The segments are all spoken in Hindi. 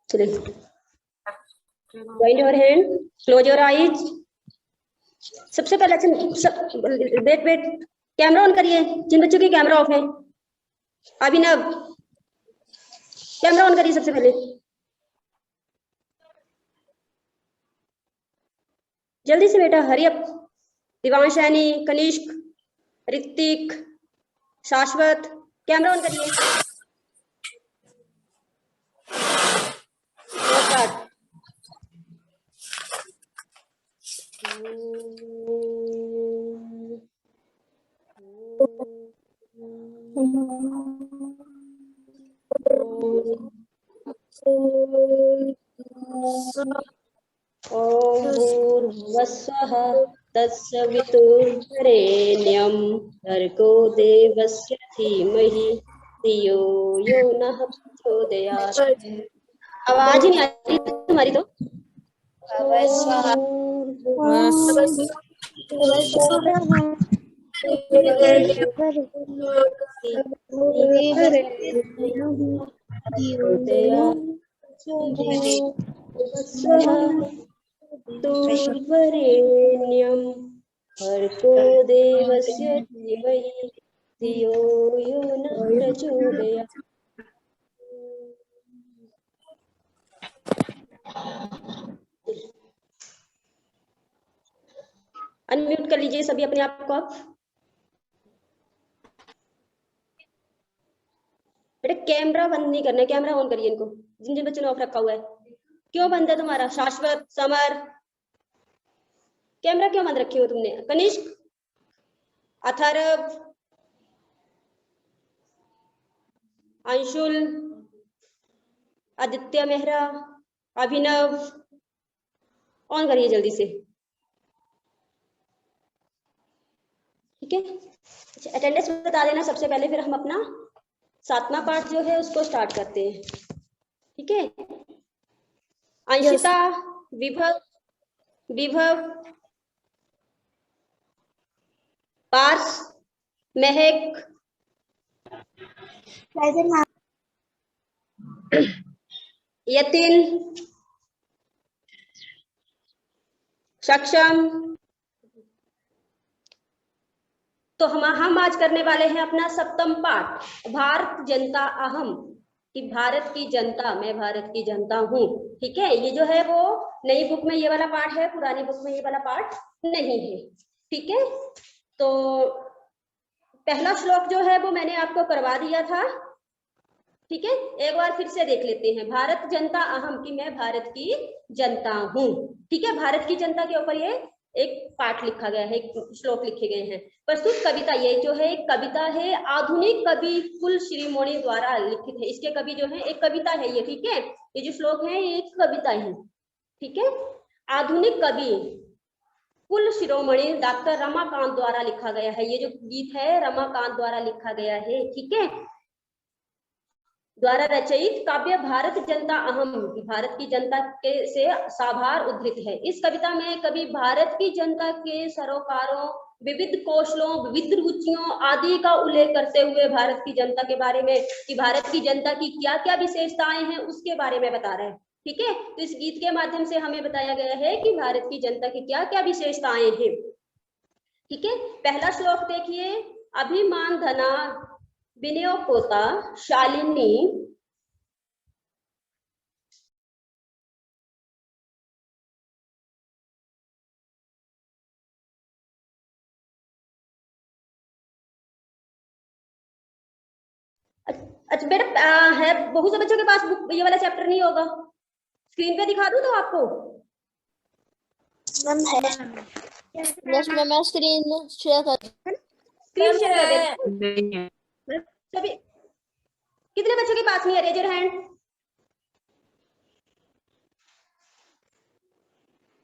चलिए, join your hand, close your eyes. सबसे पहले वेट कैमरा ऑन करिए, जिन बच्चों की कैमरा ऑफ है। अभिनव, कैमरा ऑन करिए सबसे पहले, जल्दी से बेटा, हरी अप। दिवांशैनी, कनिष्क, ऋतिक, शाश्वत, कैमरा ऑन करिए। ओम भूर्भुवस्सुः तत्सवितुर्वरेण्यं भर्गो देवस्य धीमहि धियो यो नः प्रचोदयात्। आवाज ही नहीं आ रही तुम्हारी तो। वरेण्यं भर्गो देवस्य धीमहि धियो यो नः प्रचोदयात्। अनम्यूट कर लीजिए सभी अपने आप को। आप बेटा कैमरा बंद नहीं करना है, कैमरा ऑन करिए इनको, जिन जिन बच्चों ने ऑफ रखा हुआ है। क्यों बंद है तुम्हारा? शाश्वत, समर, कैमरा क्यों बंद रखे हो तुमने? कनिष्क, अथर्व, अंशुल, आदित्य मेहरा, अभिनव, ऑन करिए जल्दी से। ठीक है, अटेंडेंस बता देना सबसे पहले, फिर हम अपना 7वां पार्ट जो है उसको स्टार्ट करते हैं। ठीक है, अंशिता, विभव, पार्स, महक, यतिन, सक्षम। तो हम आज करने वाले हैं अपना 7वां पाठ, भारत जनता अहम, कि भारत की जनता, मैं भारत की जनता हूँ। ठीक है, ये जो है वो नई बुक में ये वाला पाठ है, पुरानी बुक में ये वाला पाठ नहीं है। ठीक है, तो पहला श्लोक जो है वो मैंने आपको करवा दिया था। ठीक है, एक बार फिर से देख लेते हैं। भारत जनता अहम, कि मैं भारत की जनता हूँ। ठीक है, भारत की जनता के ऊपर ये एक पाठ लिखा गया है, एक श्लोक लिखे गए हैं। प्रस्तुत कविता, ये जो है एक कविता है, आधुनिक कवि कुल शिरोमणि द्वारा लिखित है। इसके कवि जो है एक कविता है ये। ठीक है, ये जो श्लोक है ये एक कविता है। ठीक है, आधुनिक कवि कुल शिरोमणि डॉक्टर रमाकांत द्वारा लिखा गया है। ये जो गीत है रमाकांत द्वारा लिखा गया है। ठीक है, द्वारा रचित काव्य भारत जनता अहम, भारत की जनता के से साभार उद्धृत है। इस कविता में कवि भारत की जनता के सरोकारों, विविध कौशलों, विविध रुचियों आदि का उल्लेख करते हुए भारत की जनता के बारे में, कि भारत की जनता की क्या क्या विशेषताएं हैं उसके बारे में बता रहे हैं। ठीक है, तो इस गीत के माध्यम से हमें बताया गया है कि भारत की जनता की क्या क्या विशेषताएं हैं। ठीक है, पहला श्लोक देखिए, अभिमान धना विनयोकोता शालिनी अच्छा बेटा है, बहुत से बच्चों के पास बुक ये वाला चैप्टर नहीं होगा। स्क्रीन पे दिखा दूं तो आपको? मैम है। यस मैम, मैं स्क्रीन शेयर कर सभी कितने बच्चों के पास नहीं है? Raise your hand.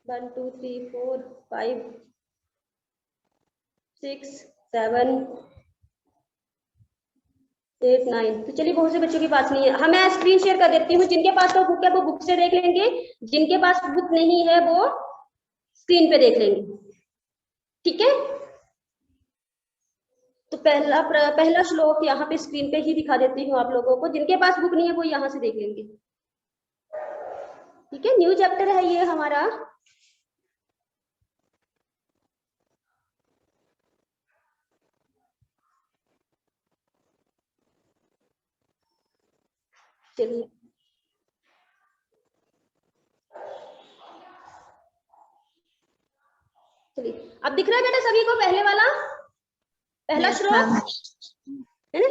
1 2 3 4 5 6 7 8 9। तो चलिए, बहुत से बच्चों के पास नहीं है। मैं स्क्रीन शेयर कर देती हूँ। जिनके पास तो बुक है वो बुक से देख लेंगे, जिनके पास बुक नहीं है वो स्क्रीन पे देख लेंगे। ठीक है, तो पहला श्लोक यहाँ पे स्क्रीन पे ही दिखा देती हूँ आप लोगों को। जिनके पास बुक नहीं है वो यहाँ से देख लेंगे। ठीक है, न्यू चैप्टर है ये हमारा। चलिए अब दिख रहा है बेटा सभी को पहले वाला, पहला श्लोक है ना।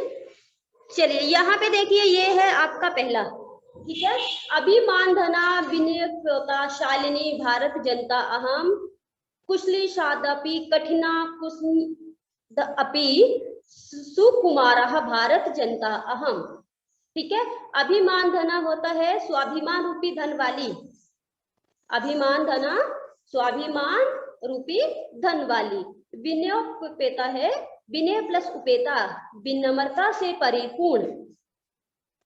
चलिए यहाँ पे देखिए, ये है आपका पहला, ठीक है। अभिमान धना विनियोक्ता शालिनी भारत जनता अहम कुशली शादपि कठिना कुसुम अपि सुकुमारः भारत जनता अहम। ठीक है, अभिमान धना होता है स्वाभिमान रूपी धन वाली, अभिमान धना स्वाभिमान रूपी धन वाली। विनयोपेता है विनय प्लस उपेता, विनम्रता से परिपूर्ण।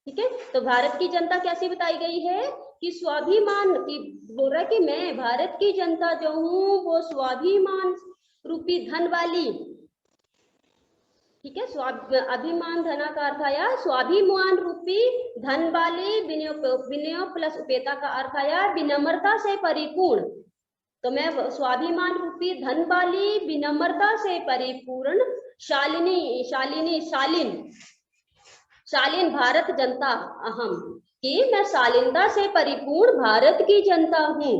ठीक है, तो भारत की जनता कैसी बताई गई है कि स्वाभिमान की, बोल रहा है कि मैं भारत की जनता जो हूँ वो स्वाभिमान रूपी धन वाली। ठीक है, अभिमान धना का अर्थ आया स्वाभिमान रूपी धन वाली, विनय प्लस उपेता का अर्थ आया विनम्रता से परिपूर्ण। तो मैं स्वाभिमान रूपी धन वाली, विनम्रता से परिपूर्ण, शालिनी शालिनी शालीन शालीन भारत जनता अहम, कि मैं शालीनता से परिपूर्ण भारत की जनता हूँ।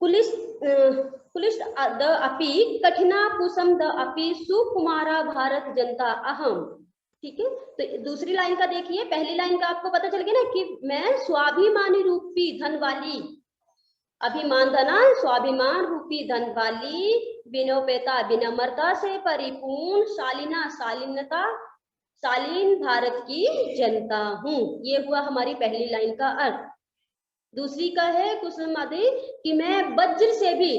कुलिश द अपि कठिना कुसम द अपि सुकुमारा भारत जनता अहम। ठीक है, तो दूसरी लाइन का देखिए, पहली लाइन का आपको पता चल गया ना कि मैं स्वाभिमानी रूपी धन वाली, अभिमान धना स्वाभिमान रूपी धन वाली, विनोपेता विनम्रता से परिपूर्ण, शालीना शालीनता शालीन भारत की जनता हूँ। ये हुआ हमारी पहली लाइन का अर्थ। दूसरी का है कुसुम आदि कि मैं वज्र से भी,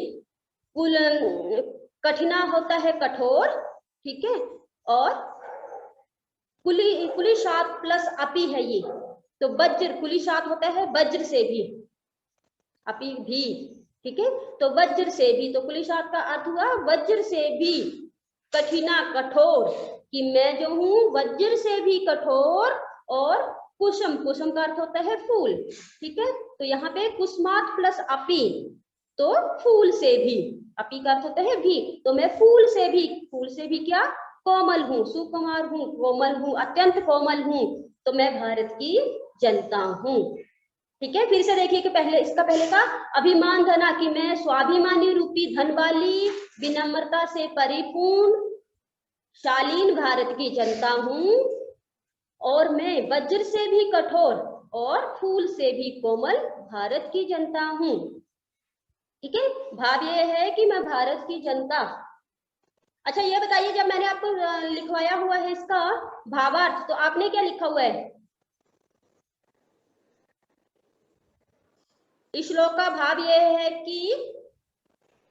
कठिना होता है कठोर, ठीक है, और कुलिशात प्लस अपी है ये, तो वज्र कुलिशात होता है वज्र से भी, अपी भी। ठीक है, तो वज्र से भी, तो कुलिशात का अर्थ हुआ वज्र से भी, कठिना कठोर, कि मैं जो हूँ वज्र से भी कठोर, और कुसुम, कुसुम का अर्थ होता है फूल। ठीक है, तो यहाँ पे कुसुमात प्लस अपी, तो फूल से भी, अपी का अर्थ होता है भी, तो मैं फूल से भी क्या, कोमल हूँ, सुकुमार हूँ, कोमल हूँ, अत्यंत कोमल हूँ, तो मैं भारत की जनता हूँ। ठीक है, फिर से देखिए कि पहले इसका पहले का अभिमान धना कि मैं स्वाभिमानी रूपी धन वाली, विनम्रता से परिपूर्ण, शालीन भारत की जनता हूँ, और मैं वज्र से भी कठोर और फूल से भी कोमल भारत की जनता हूँ। ठीक है, भाव ये है कि मैं भारत की जनता। अच्छा ये बताइए, जब मैंने आपको लिखवाया हुआ है इसका भावार्थ, तो आपने क्या लिखा हुआ है? इस श्लोक का भाव ये है कि,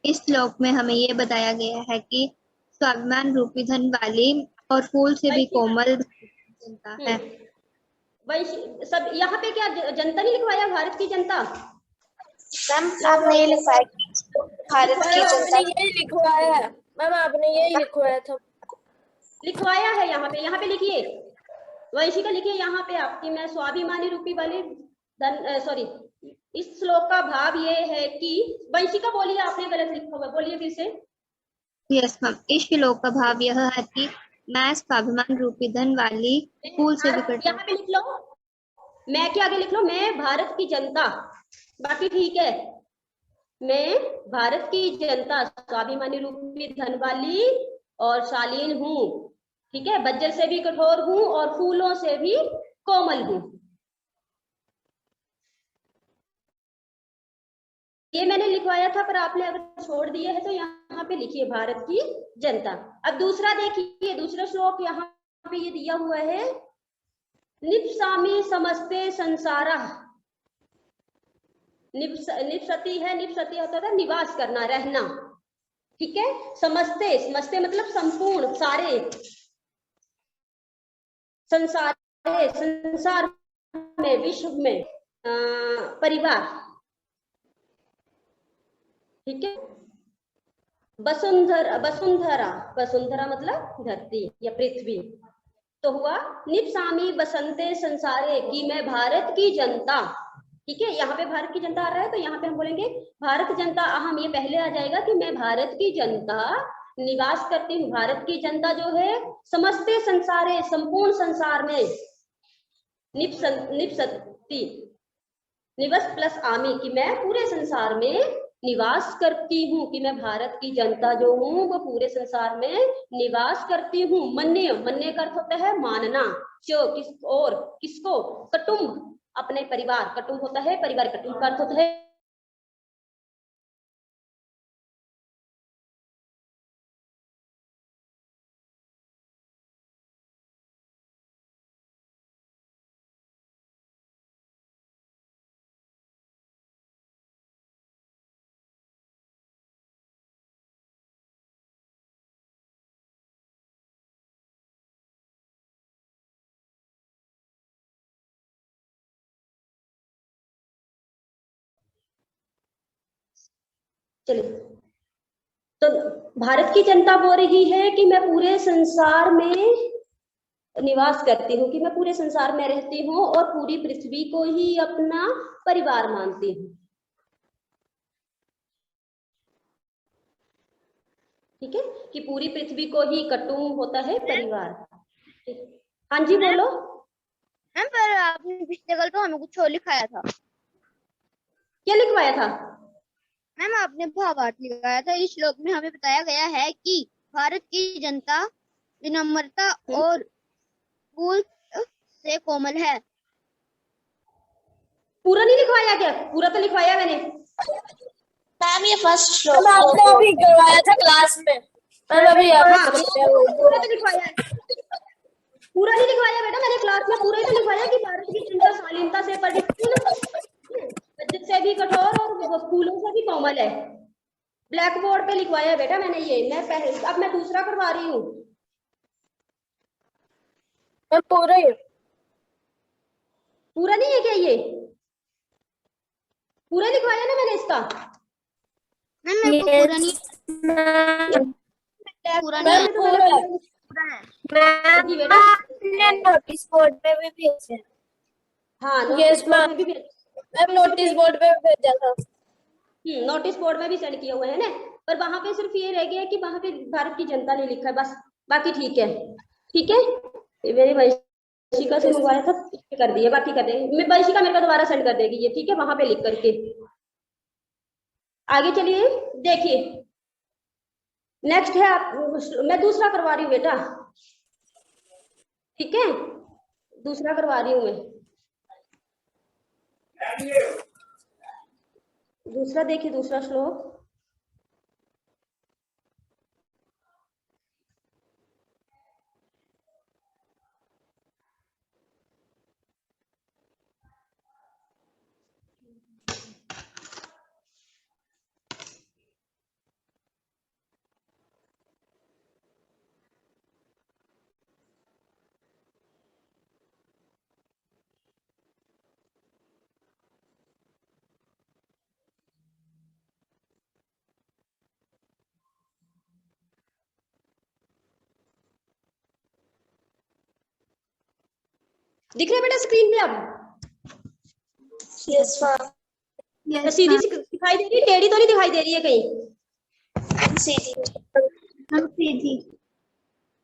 इस श्लोक में हमें ये बताया गया है कि स्वाभिमान रूपी धन वाली और फूल से भी कोमल जनता है। वही सब यहाँ पे क्या जनता नहीं लिखवाया, भारत की जनता? मैम आपने ये लिखवाया भारत की जनता, यही लिखवाया है मैम, आपने यही लिखवाया था, लिखवाया है यहाँ पे लिखिए, वंशिका लिखिए यहाँ पे आपकी, मैं स्वाभिमानी रूपी वाली धन, सॉरी, इस श्लोक का भाव ये है कि, वंशिका बोलिए, आपने गलत लिखा हुआ, बोलिए फिर से। यस मैम, इस श्लोक का भाव यह है कि मैं स्वाभिमान रूपी धन वाली, फूल से भी कठोर, यहाँ पे लिख लो, मैं के आगे लिख लो, मैं भारत की जनता, बाकी ठीक है, मैं भारत की जनता, स्वाभिमानी रूपी धन वाली और शालीन हूँ। ठीक है, वज्र से भी कठोर हूँ और फूलों से भी कोमल हूँ। ये मैंने लिखवाया था, पर आपने अगर छोड़ दिया है तो यहाँ पे लिखिए भारत की जनता। अब दूसरा देखिए, दूसरा श्लोक यहाँ पे ये दिया हुआ है, निप्सामी समस्ते संसारा, निप्सती है, निप्सती होता था निवास करना, रहना। ठीक है, समस्ते, समस्ते मतलब संपूर्ण, सारे, संसार में, विश्व में, परिवार। ठीक है, वसुंधरा, वसुंधरा मतलब धरती या पृथ्वी, तो हुआ निप्सामी बसंते संसारे, कि मैं भारत की जनता, ठीक है, यहाँ पे भारत की जनता आ रहा है तो यहाँ पे हम बोलेंगे भारत जनता अहम, ये पहले आ जाएगा कि मैं भारत की जनता निवास करती हूँ। भारत की जनता जो है समस्ते संसारे, संपूर्ण संसार में, निवसती, निवस प्लस आमी, कि मैं पूरे संसार में निवास करती हूँ, कि मैं भारत की जनता जो हूँ वो पूरे संसार में निवास करती हूँ। मन्य, मन्य का अर्थ होता है मानना, जो किस और किसको, कुटुंब, अपने परिवार, कुटुंब होता है परिवार, कुटुंब का अर्थ होता है चलिए, तो भारत की जनता बोल रही है कि मैं पूरे संसार में निवास करती हूँ, कि मैं पूरे संसार में रहती हूँ और पूरी पृथ्वी को ही अपना परिवार मानती हूँ। ठीक है, कि पूरी पृथ्वी को ही कुटुंब होता है परिवार। हाँ जी बोलो। मैम पर आपने पिछले कल तो हमें कुछ और लिखाया था। क्या लिखवाया था? मैम आपने भावार्थ लिखाया था। इस श्लोक में हमें बताया गया है कि भारत की जनता विनम्रता और फूल से कोमल है। पूरा नहीं लिखवाया क्या? पूरा तो लिखवाया मैंने। मैम ये फर्स्ट श्लोक आपने अभी करवाया था क्लास में। मैम अभी हाँ, पूरा तो लिखवाया है। पूरा नहीं लिखवाया बेटा मैंने क्लास में, पूरा ही तो लिखवाया कि भारत की जनता शालीनता से परिपूर्ण, बजट से भी कठोर और फूलों से भी कोमल है। ब्लैक बोर्ड पे लिखवाया है बेटा मैंने ये। मैं पहले, अब मैं दूसरा करवा रही हूँ। मैं पूरा ही पूरा नहीं है क्या ये? पूरा लिखवाया ना मैंने इसका। मैम मेरे को पूरा नहीं, पूरा नहीं है। जी बेटा, नोटिस बोर्ड पे भी भेजा। हाँ यस नोटिस बोर्ड में भी मैम नोटिस बोर्ड पे भी भेजा था। नोटिस बोर्ड में भी सेंड किए हुए हैं ना, पर वहां पे सिर्फ ये रह गया कि वहां पे भारत की जनता ने लिखा है बस, बाकी ठीक है। ठीक है, ये मेरी वंशिका से मंगवाया था, कर दिया, बाकी कर देंगे। मैं वंशिका मेरे को दोबारा सेंड कर देगी ये, ठीक है, वहां पे लिख करके। आगे चलिए, देखिए नेक्स्ट है आप, मैं दूसरा करवा रही हूँ बेटा। ठीक है, दूसरा करवा रही हूँ मैं। दूसरा देखिए, दूसरा श्लोक। दिख रहा है बेटा स्क्रीन पे अब? Yes ma'am. सीधी दिखाई दे रही है, टेढ़ी तो नहीं दिखाई दे रही है कहीं? सीधी।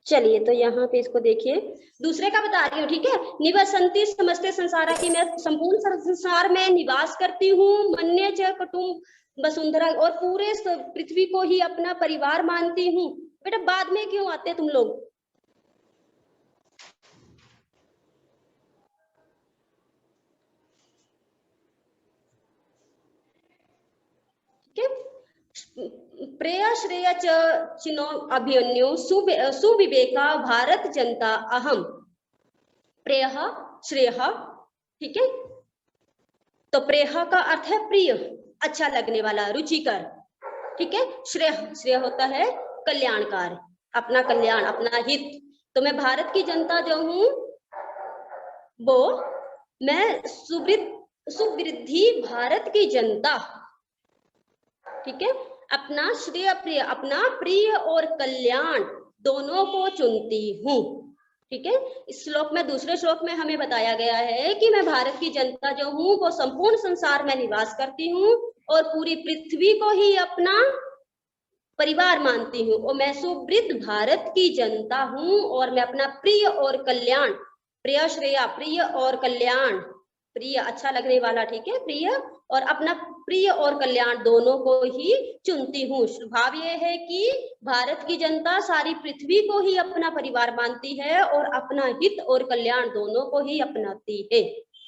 चलिए, तो यहाँ पे इसको देखिए, दूसरे का बता रही हूँ। ठीक है, निवसंति समस्ते संसारा, की मैं संपूर्ण संसार में निवास करती हूँ। मन्य च कुटुंब वसुंधरा, और पूरे पृथ्वी को ही अपना परिवार मानती हूँ। बेटा बाद में क्यों आते तुम लोग? प्रेय श्रेय चिनो अभिमन्यु सुविवेका भारत जनता अहम। प्रेय श्रेय, ठीक है, तो प्रेय का अर्थ है प्रिय, अच्छा लगने वाला, रुचिकर। ठीक है, श्रेय, श्रेय होता है कल्याणकार, अपना कल्याण, अपना हित। तो मैं भारत की जनता जो हूँ वो, मैं सुवृद्धि भारत की जनता, ठीक है, अपना श्रेय प्रिय, अपना प्रिय और कल्याण दोनों को चुनती हूँ। ठीक है। इस श्लोक में, दूसरे श्लोक में हमें बताया गया है कि मैं भारत की जनता जो हूँ वो संपूर्ण संसार में निवास करती हूँ और पूरी पृथ्वी को ही अपना परिवार मानती हूँ और मैं सुवृद्ध भारत की जनता हूँ और मैं अपना प्रिय और कल्याण, प्रिय श्रेया, प्रिय और कल्याण, प्रिय अच्छा लगने वाला, ठीक है, प्रिय और अपना प्रिय और कल्याण दोनों को ही चुनती हूँ। भाव ये है कि भारत की जनता सारी पृथ्वी को ही अपना परिवार मानती है और अपना हित और कल्याण दोनों को ही अपनाती है,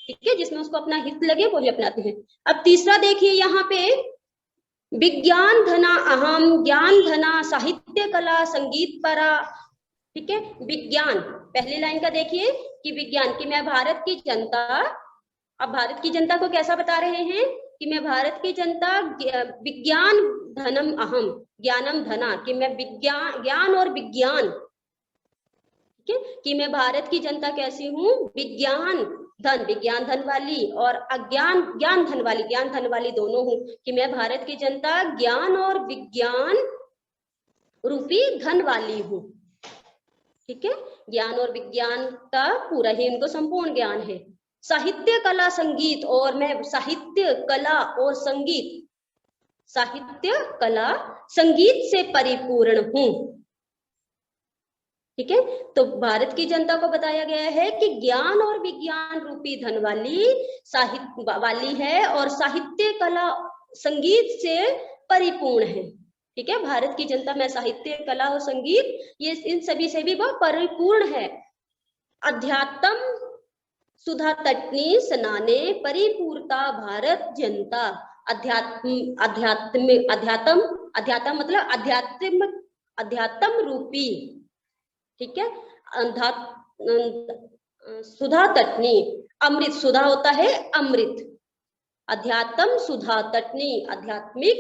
ठीक है, जिसमें उसको अपना हित लगे वो ही अपनाते हैं। अब तीसरा देखिए यहाँ पे, विज्ञान धना अहम, ज्ञान धना साहित्य कला संगीत परा, ठीक है। विज्ञान, पहली लाइन का देखिए कि विज्ञान, कि मैं भारत की जनता, अब भारत की जनता को कैसा बता रहे हैं कि मैं भारत की जनता, विज्ञान धनम अहम, ज्ञानम धना, कि मैं विज्ञान, ज्ञान और विज्ञान, ठीक है, कि मैं भारत की जनता कैसी हूँ, विज्ञान धन, विज्ञान धन वाली, और अज्ञान ज्ञान धन वाली, ज्ञान धन वाली दोनों हूँ, कि मैं भारत की जनता ज्ञान और विज्ञान रूपी धन वाली हूँ, ठीक है। ज्ञान और विज्ञान का पूरा ही इनको संपूर्ण ज्ञान है। साहित्य कला संगीत, और मैं साहित्य कला और संगीत, साहित्य कला संगीत से परिपूर्ण हूँ, ठीक है। तो भारत की जनता को बताया गया है कि ज्ञान और विज्ञान रूपी धन वाली साहित्य वाली है और साहित्य कला संगीत से परिपूर्ण है, ठीक है। भारत की जनता में साहित्य कला और संगीत, ये इन सभी से भी वह परिपूर्ण है। अध्यात्म सुधा तटनी स्नाने परिपूर्ता भारत जनता, अध्यात्म मतलब अध्यात्म रूपी, ठीक है। सुधा तटनी, अमृत, सुधा होता है अमृत, अध्यात्म सुधा तटनी, आध्यात्मिक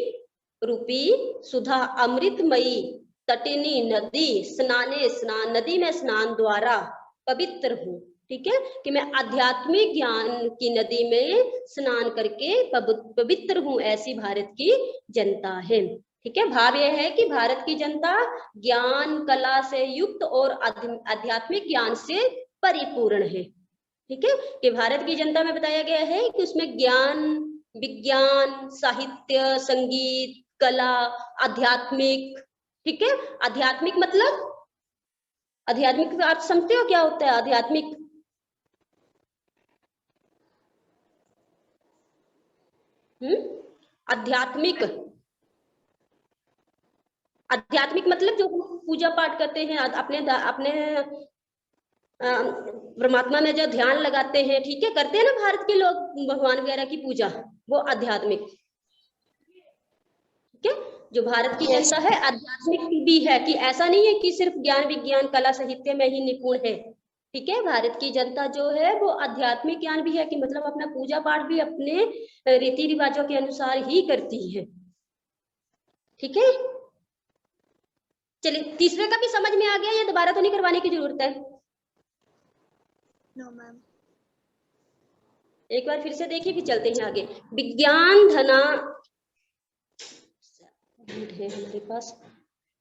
रूपी सुधा अमृतमयी, तटिनी नदी, स्नाने स्नान, नदी में स्नान द्वारा पवित्र हूँ, ठीक है, कि मैं आध्यात्मिक ज्ञान की नदी में स्नान करके पवित्र हूँ, ऐसी भारत की जनता है, ठीक है। भाव यह है कि भारत की जनता ज्ञान कला से युक्त और आध्यात्मिक ज्ञान से परिपूर्ण है, ठीक है, कि भारत की जनता में बताया गया है कि उसमें ज्ञान, विज्ञान, साहित्य, संगीत, कला, आध्यात्मिक, ठीक है। आध्यात्मिक मतलब, आध्यात्मिक आप समझते हो क्या होता है आध्यात्मिक? आध्यात्मिक, आध्यात्मिक मतलब जो पूजा पाठ करते हैं, अपने परमात्मा में जो ध्यान लगाते हैं, ठीक है, करते हैं ना भारत के लोग भगवान वगैरह की पूजा, वो आध्यात्मिक, ठीक है। जो भारत की जनता है आध्यात्मिक भी है, कि ऐसा नहीं है कि सिर्फ ज्ञान विज्ञान कला साहित्य में ही निपुण है, ठीक है। भारत की जनता जो है वो आध्यात्मिक ज्ञान भी है, कि मतलब अपना पूजा पाठ भी अपने रीति रिवाजों के अनुसार ही करती है, ठीक है। चलिए तीसरे का भी समझ में आ गया, ये दोबारा तो नहीं करवाने की जरूरत है? No ma'am. एक बार फिर से देखिए, फिर चलते हैं आगे। विज्ञान धना है हमारे पास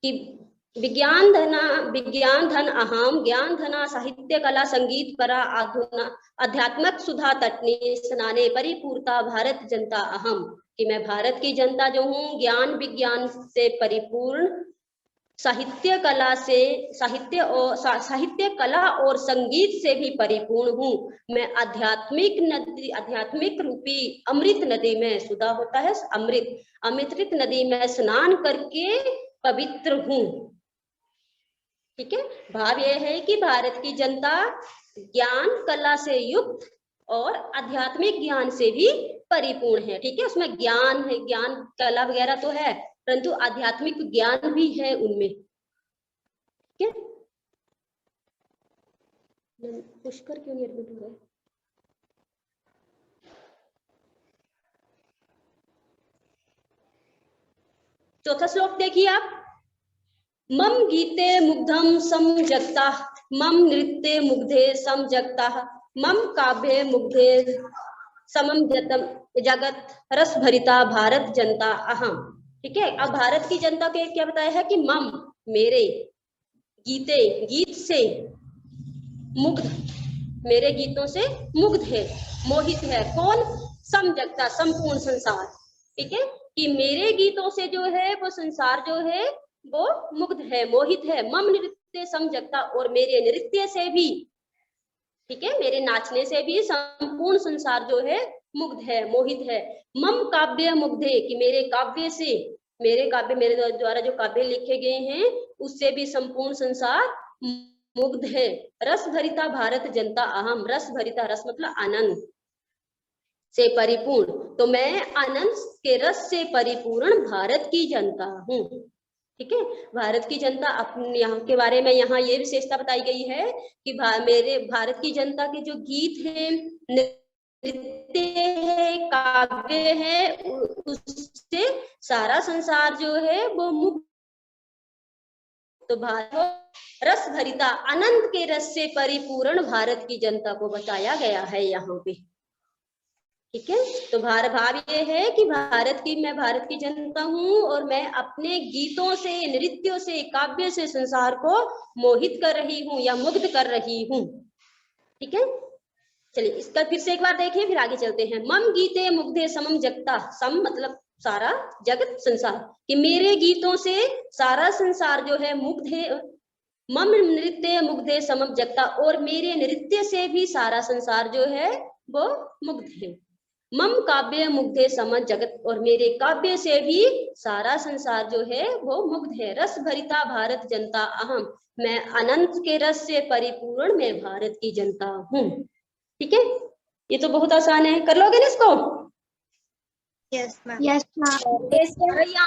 कि विज्ञान धन अहम, ज्ञान धना साहित्य कला संगीत परा अध्यात्मक सुधा तटनी स्नाने परिपूर्ता भारत जनता अहम, कि मैं भारत की जनता जो हूँ ज्ञान विज्ञान से परिपूर्ण, साहित्य कला और संगीत से भी परिपूर्ण हूँ, मैं आध्यात्मिक रूपी अमृत नदी में, सुधा होता है अमृत नदी में स्नान करके पवित्र हूँ, ठीक है। भाव यह है कि भारत की जनता ज्ञान कला से युक्त और आध्यात्मिक ज्ञान से भी परिपूर्ण है, ठीक है। उसमें ज्ञान है, ज्ञान कला वगैरह तो है, परंतु आध्यात्मिक ज्ञान भी है उनमें, ठीक है। पुष्कर क्यों नहीं एडमिट हो रहा है? चौथा श्लोक देखिए आप, मम गीते मुग्धम सम जगता, मम नृत्ये मुग्धे सम जगता, मम काव्ये मुग्धे समम जगत रस भरिता भारत जनता अहम, ठीक है। अब भारत की जनता को क्या बताया है कि मम मेरे, गीते गीत से, मुग्ध, मेरे गीतों से मुग्ध है, मोहित है। कौन? सम जगता, संपूर्ण संसार। ठीक है, कि मेरे गीतों से जो है वो संसार जो है वो मुग्ध है, मोहित है। मम नृत्य सम जगता, और मेरे नृत्य से भी, ठीक है, मेरे नाचने से भी संपूर्ण संसार जो है मुग्ध है, मोहित है। मम काव्य मुग्धे, कि मेरे काव्य से, मेरे काव्य, मेरे द्वारा जो काव्य लिखे गए हैं उससे भी संपूर्ण संसार मुग्ध है। रस भरिता भारत जनता अहम, रस भरिता, रस मतलब आनंद से परिपूर्ण, तो मैं आनंद के रस से परिपूर्ण भारत की जनता हूँ। ठीक है, भारत की जनता, अपने यहाँ के बारे में यहाँ ये विशेषता बताई गई है कि मेरे भारत की जनता के जो गीत है, नृत्य है, काव्य है, उससे सारा संसार जो है वो मुक्त। तो भारत रस भरिता, आनंद के रस से परिपूर्ण भारत की जनता को बताया गया है यहाँ पे। ठीक है, तो भाव ये है कि मैं भारत की जनता हूँ और मैं अपने गीतों से, नृत्यों से, काव्य से संसार को मोहित कर रही हूँ या मुग्ध कर रही हूँ। ठीक है, चलिए इसका फिर से एक बार देखिए, फिर आगे चलते हैं। मम गीते मुग्धे समम जगता, सम मतलब सारा, जगत संसार, कि मेरे गीतों से सारा संसार जो है मुग्ध है। मम नृत्य मुग्धे समम जगता, और मेरे नृत्य से भी सारा संसार जो है वो मुग्ध है। मम काव्य मुग्धे सम जगत, और मेरे काव्य से भी सारा संसार जो है वो मुग्ध है। रस भरिता भारत जनता अहम, मैं अनंत के रस से परिपूर्ण मैं भारत की जनता हूँ। ठीक है, ये तो बहुत आसान है, कर लोगे ना इसको? Yes ma'am. यहाँ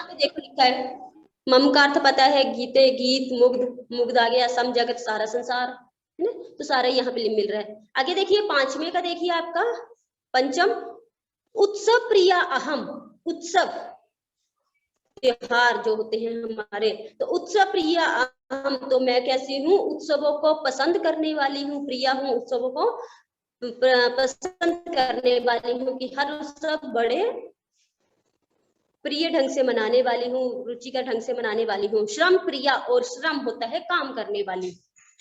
पे देखो लिखा है, मम का अर्थ पता है, गीते, गीत, मुग्ध, मुग्ध आ गया, सम जगत सारा संसार, है ना, तो सारा यहाँ पे मिल रहा है। आगे देखिए पांचवें का, देखिए आपका पंचम, उत्सव प्रिया अहम, उत्सव त्योहार जो होते हैं हमारे, तो उत्सव प्रिया अहम, तो मैं कैसी हूँ? उत्सवों को पसंद करने वाली हूँ, प्रिया हूँ, उत्सवों को पसंद करने वाली हूँ, कि हर उत्सव बड़े प्रिय ढंग से मनाने वाली हूँ, रुचिकर ढंग से मनाने वाली हूँ। श्रम प्रिया, और श्रम होता है काम करने वाली,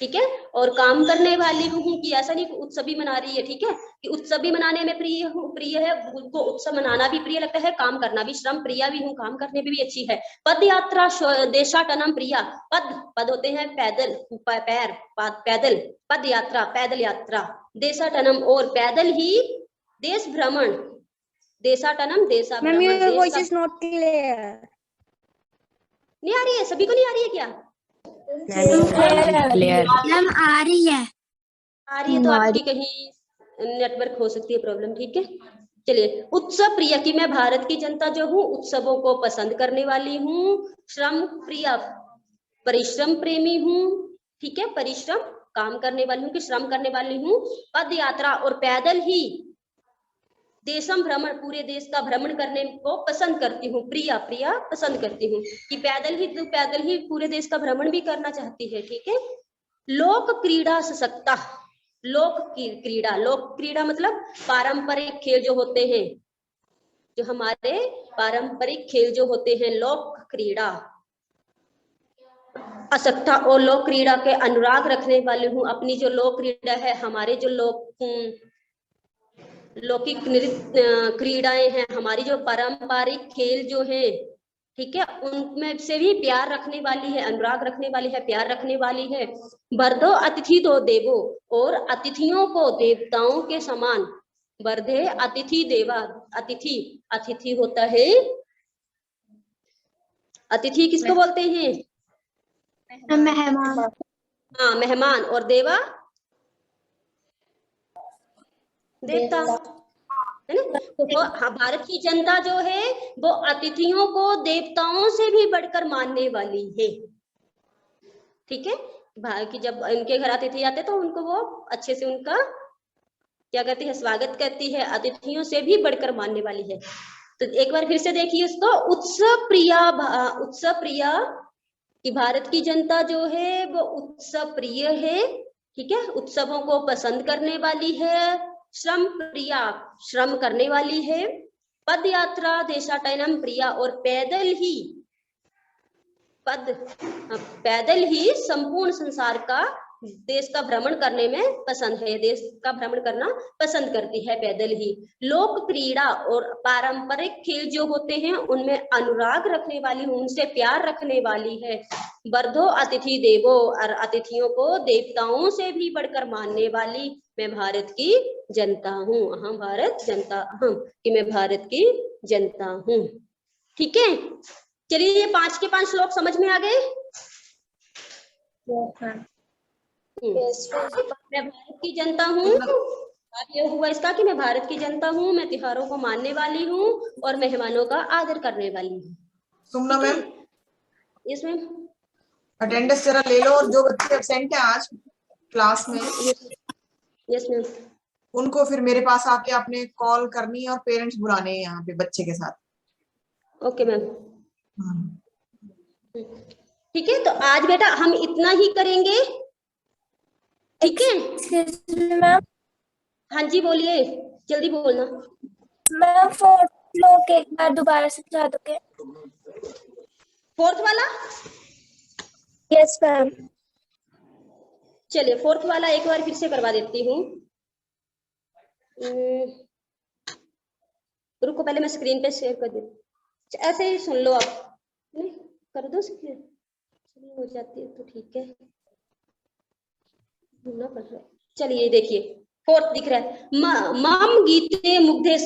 ठीक है, और काम करने वाली हूँ, कि ऐसा नहीं उत्सव भी मना रही है, ठीक है, कि उत्सव भी मनाने में प्रिय है, उनको उत्सव मनाना भी प्रिय लगता है, काम करना भी, श्रम प्रिया भी हूँ, काम करने में भी अच्छी है। पद यात्रा देशाटनम प्रिया, पद होते हैं पैदल, पैर, पैदल, पद यात्रा पैदल यात्रा, देशाटनम और पैदल ही देश भ्रमण, देशाटनम देशा भ्रमण। Your voice is not clear. नहीं आ रही है? सभी को नहीं आ रही है क्या? मैम आ रही है। आ रही है तो आपकी कहीं नेटवर्क हो सकती है प्रॉब्लम। ठीक है, चलिए, उत्सव प्रिय, कि मैं भारत की जनता जो हूँ उत्सवों को पसंद करने वाली हूँ। श्रम प्रिय, परिश्रम प्रेमी हूँ, ठीक है, परिश्रम काम करने वाली हूँ, कि श्रम करने वाली हूँ। पद यात्रा, और पैदल ही देशम भ्रमण, पूरे देश का भ्रमण करने को पसंद करती हूँ। प्रिया, प्रिया पसंद करती हूँ, कि पैदल ही पूरे देश का भ्रमण भी करना चाहती है। ठीक है, लोक क्रीड़ा सशक्ता, लोक क्रीड़ा, लोक क्रीड़ा मतलब पारंपरिक खेल जो होते हैं, जो हमारे पारंपरिक खेल जो होते हैं, लोक क्रीड़ा असक्ता, और लोक क्रीड़ा के अनुराग रखने वाली हूँ। अपनी जो लोक क्रीड़ा है, हमारे जो लौकिक क्रीड़ाएं हैं, हमारी जो पारंपरिक खेल जो है, ठीक है, उनमें से भी प्यार रखने वाली है, अनुराग रखने वाली है, प्यार रखने वाली है। वर्धो अतिथि दो देवो, और अतिथियों को देवताओं के समान, वर्धे अतिथि देवा, अतिथि, अतिथि होता है, अतिथि किसको बोलते हैं? मेहमान। हाँ, मेहमान, और देवा देवता, है ना। तो हाँ, भारत की जनता जो है वो अतिथियों को देवताओं से भी बढ़कर मानने वाली है। ठीक है, भारत की जब इनके घर अतिथि आते तो उनको वो अच्छे से उनका क्या करती है? स्वागत करती है, अतिथियों से भी बढ़कर मानने वाली है। तो एक बार फिर से देखिए उसको, उत्सव प्रिया, उत्सव प्रिया, कि भारत की जनता जो है वो उत्सव प्रिय है, ठीक है, उत्सवों को पसंद करने वाली है। श्रम प्रिया, श्रम करने वाली है। पद यात्रा देशाटनम प्रिया, और पैदल ही संपूर्ण संसार का देश का भ्रमण करने में पसंद है, देश का भ्रमण करना पसंद करती है पैदल ही। लोक क्रीड़ा और पारंपरिक खेल जो होते हैं उनमें अनुराग रखने वाली हूँ, उनसे प्यार रखने वाली है। वर्धो अतिथि देवो, और अतिथियों को देवताओं से भी बढ़कर मानने वाली मैं भारत की जनता हूँ। अहम भारत जनता अहम, कि मैं भारत की जनता हूँ। ठीक है, चलिए ये 5 के 5 श्लोक समझ में आ गए। मैं भारत की जनता हूँ, ये हुआ इसका कि मैं भारत की जनता हूँ, मैं त्योहारों को मानने वाली हूँ और मेहमानों का आदर करने वाली हूँ। सुमना मैम, इसमें अटेंडेंस जरा ले लो, और जो बच्चे एब्सेंट है आज क्लास में, यस मैम, उनको फिर मेरे पास आके आपने कॉल करनी है और पेरेंट्स बुलाने हैं यहाँ पे बच्चे के साथ। Okay ma'am. ठीक है, तो आज बेटा हम इतना ही करेंगे। ठीक है मैम, हाँ जी बोलिए, जल्दी बोलना। मैम फोर्थ फ्लोर एक बार दोबारा से समझा दोगे? फोर्थ वाला, यस मैम। चलिए फोर्थ वाला एक बार फिर से करवा देती हूँ। रुको, पहले मैं स्क्रीन पे शेयर कर देती, ऐसे ही सुन लो आप, नहीं कर दो शेयर, चलिए हो जाती है तो ठीक है, सुनना पड़ रहा है। चलिए देखिए फोर्थ दिख रहा है, माम गीते मुग्धे